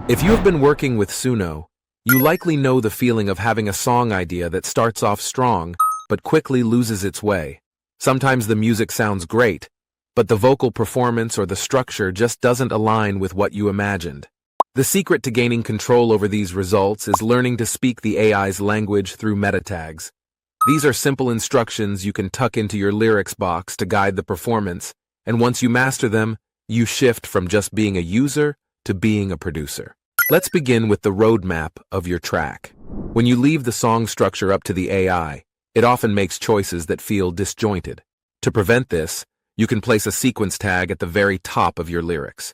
If you have been working with Suno, you likely know the feeling of having a song idea that starts off strong, but quickly loses its way. Sometimes the music sounds great, but the vocal performance or the structure just doesn't align with what you imagined. The secret to gaining control over these results is learning to speak the AI's language through meta tags. These are simple instructions you can tuck into your lyrics box to guide the performance, and once you master them, you shift from just being a user to being a producer. Let's begin with the roadmap of your track. When you leave the song structure up to the AI, it often makes choices that feel disjointed. To prevent this, you can place a sequence tag at the very top of your lyrics.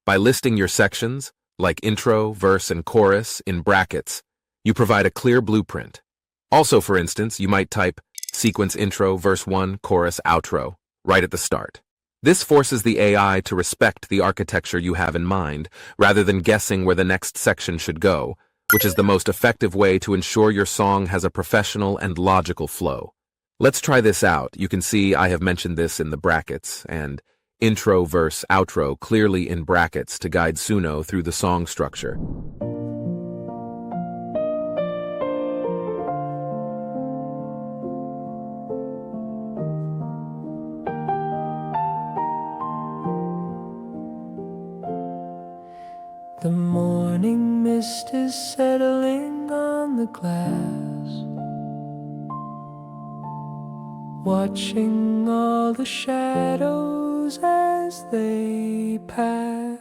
By listing your sections, like intro, verse, and chorus, in brackets, you provide a clear blueprint. Also, for instance, you might type sequence intro, verse 1, chorus, outro, right at the start. This forces the AI to respect the architecture you have in mind, rather than guessing where the next section should go, which is the most effective way to ensure your song has a professional and logical flow. Let's try this out. You can see I have mentioned this in the brackets, and intro, verse, outro clearly in brackets to guide Suno through the song structure. The morning mist is settling on the glass, watching all the shadows as they pass.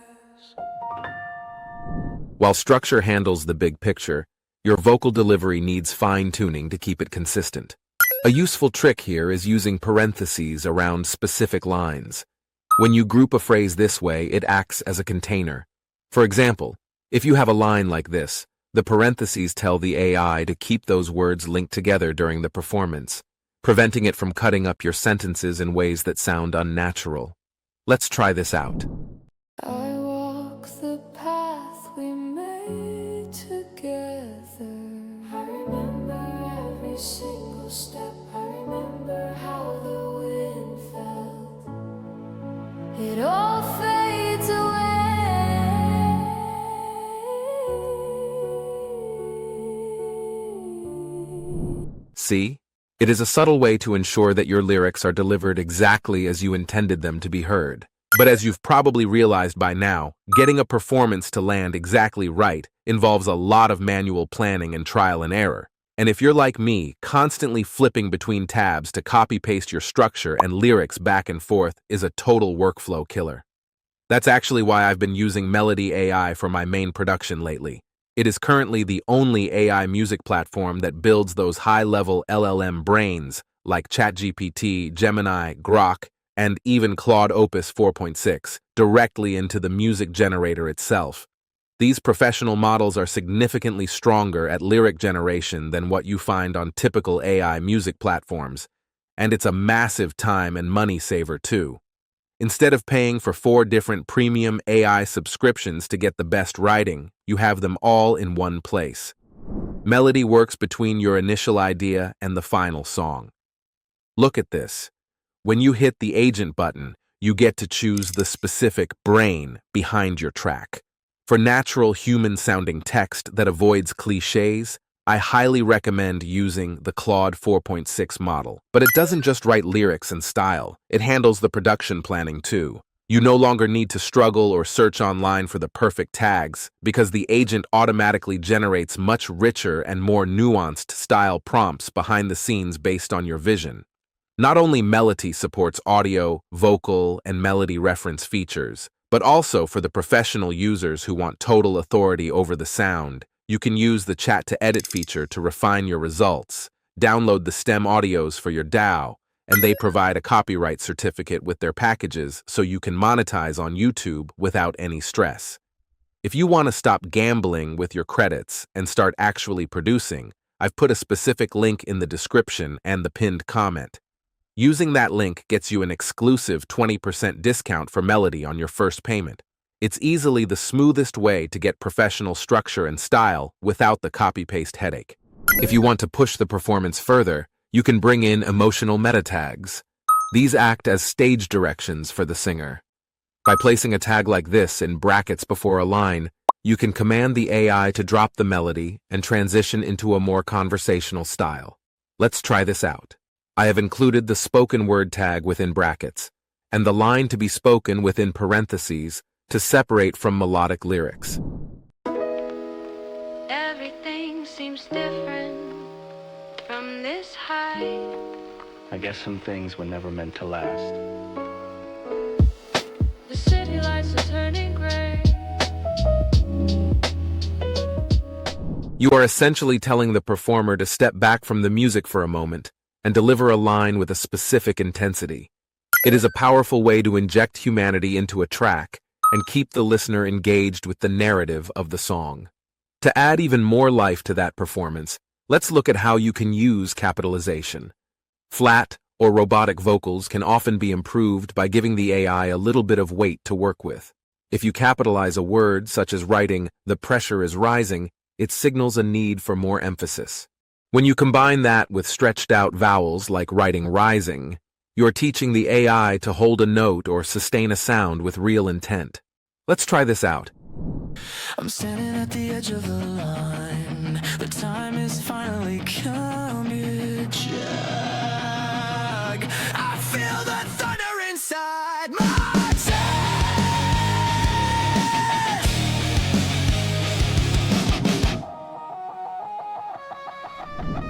While structure handles the big picture, your vocal delivery needs fine-tuning to keep it consistent. A useful trick here is using parentheses around specific lines. When you group a phrase this way, it acts as a container. For example, if you have a line like this, the parentheses tell the AI to keep those words linked together during the performance, preventing it from cutting up your sentences in ways that sound unnatural. Let's try this out. I walk the path we made together. I remember every single step. I remember how the wind felt. It all fades away. See? It is a subtle way to ensure that your lyrics are delivered exactly as you intended them to be heard. But as you've probably realized by now, getting a performance to land exactly right involves a lot of manual planning and trial and error. And if you're like me, constantly flipping between tabs to copy-paste your structure and lyrics back and forth is a total workflow killer. That's actually why I've been using Meloty AI for my main production lately. It is currently the only AI music platform that builds those high-level LLM brains like ChatGPT, Gemini, Grok, and even Claude Opus 4.6 directly into the music generator itself. These professional models are significantly stronger at lyric generation than what you find on typical AI music platforms, and it's a massive time and money saver too. Instead of paying for 4 different premium AI subscriptions to get the best writing, you have them all in one place. Meloty works between your initial idea and the final song. Look at this. When you hit the agent button, you get to choose the specific brain behind your track. For natural human-sounding text that avoids cliches, I highly recommend using the Claude 4.6 model. But it doesn't just write lyrics and style, it handles the production planning too. You no longer need to struggle or search online for the perfect tags, because the agent automatically generates much richer and more nuanced style prompts behind the scenes based on your vision. Not only Meloty supports audio, vocal, and melody reference features, but also for the professional users who want total authority over the sound, you can use the Chat to Edit feature to refine your results, download the stem audios for your DAW, and they provide a copyright certificate with their packages so you can monetize on YouTube without any stress. If you want to stop gambling with your credits and start actually producing, I've put a specific link in the description and the pinned comment. Using that link gets you an exclusive 20% discount for Meloty on your first payment. It's easily the smoothest way to get professional structure and style without the copy-paste headache. If you want to push the performance further, you can bring in emotional meta tags. These act as stage directions for the singer. By placing a tag like this in brackets before a line, You can command the AI to drop the melody and transition into a more conversational style. Let's try this out. I have included the spoken word tag within brackets, and the line to be spoken within parentheses to separate from melodic lyrics. Everything seems different from this height. I guess some things were never meant to last. The city lights are turning gray. You are essentially telling the performer to step back from the music for a moment and deliver a line with a specific intensity. It is a powerful way to inject humanity into a track and keep the listener engaged with the narrative of the song. To add even more life to that performance, let's look at how you can use capitalization. Flat or robotic vocals can often be improved by giving the AI a little bit of weight to work with. If you capitalize a word, such as writing, "the pressure is rising," it signals a need for more emphasis. When you combine that with stretched out vowels like writing rising, you're teaching the AI to hold a note or sustain a sound with real intent. Let's try this out. I'm standing at the edge of the line. The time is finally come to jog. I feel the thunder inside my chest.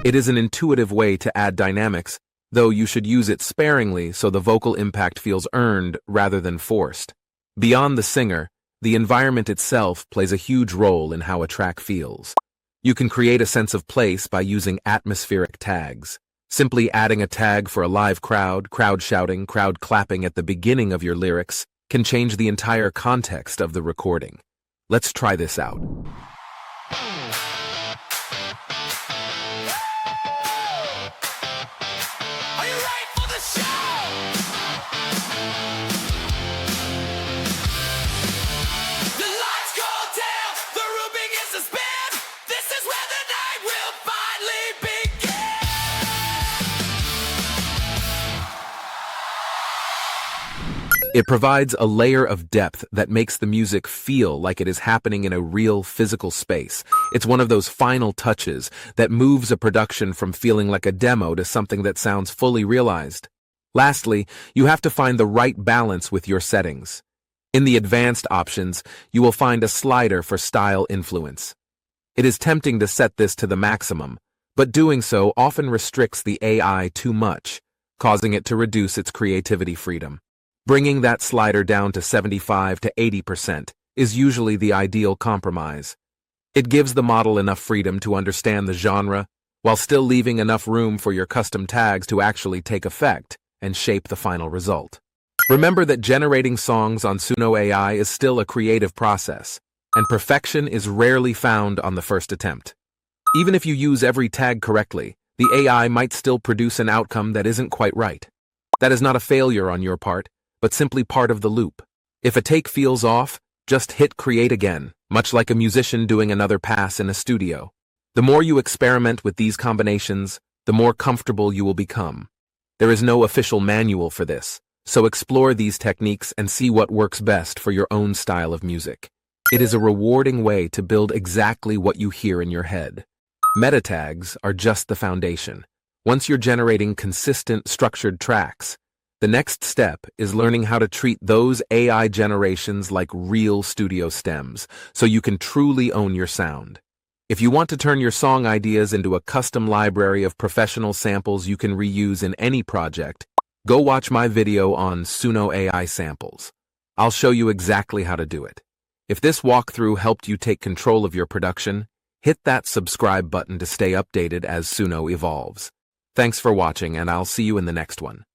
It is an intuitive way to add dynamics, though you should use it sparingly so the vocal impact feels earned rather than forced. Beyond the singer, the environment itself plays a huge role in how a track feels. You can create a sense of place by using atmospheric tags. Simply adding a tag for a live crowd, crowd shouting, crowd clapping at the beginning of your lyrics can change the entire context of the recording. Let's try this out. Are you ready for the show? The lights go down, the room begins to spin. This is where the night will finally begin. It provides a layer of depth that makes the music feel like it is happening in a real physical space. It's one of those final touches that moves a production from feeling like a demo to something that sounds fully realized. Lastly, you have to find the right balance with your settings. In the advanced options, you will find a slider for style influence. It is tempting to set this to the maximum, but doing so often restricts the AI too much, causing it to reduce its creativity freedom. Bringing that slider down to 75 to 80% is usually the ideal compromise. It gives the model enough freedom to understand the genre, while still leaving enough room for your custom tags to actually take effect and shape the final result. Remember that generating songs on Suno AI is still a creative process, and perfection is rarely found on the first attempt. Even if you use every tag correctly, the AI might still produce an outcome that isn't quite right. That is not a failure on your part, but simply part of the loop. If a take feels off, just hit create again, much like a musician doing another pass in a studio. The more you experiment with these combinations, the more comfortable you will become. There is no official manual for this, so explore these techniques and see what works best for your own style of music. It is a rewarding way to build exactly what you hear in your head. Meta tags are just the foundation. Once you're generating consistent, structured tracks, the next step is learning how to treat those AI generations like real studio stems, so you can truly own your sound. If you want to turn your song ideas into a custom library of professional samples you can reuse in any project, go watch my video on Suno AI samples. I'll show you exactly how to do it. If this walkthrough helped you take control of your production, hit that subscribe button to stay updated as Suno evolves. Thanks for watching, and I'll see you in the next one.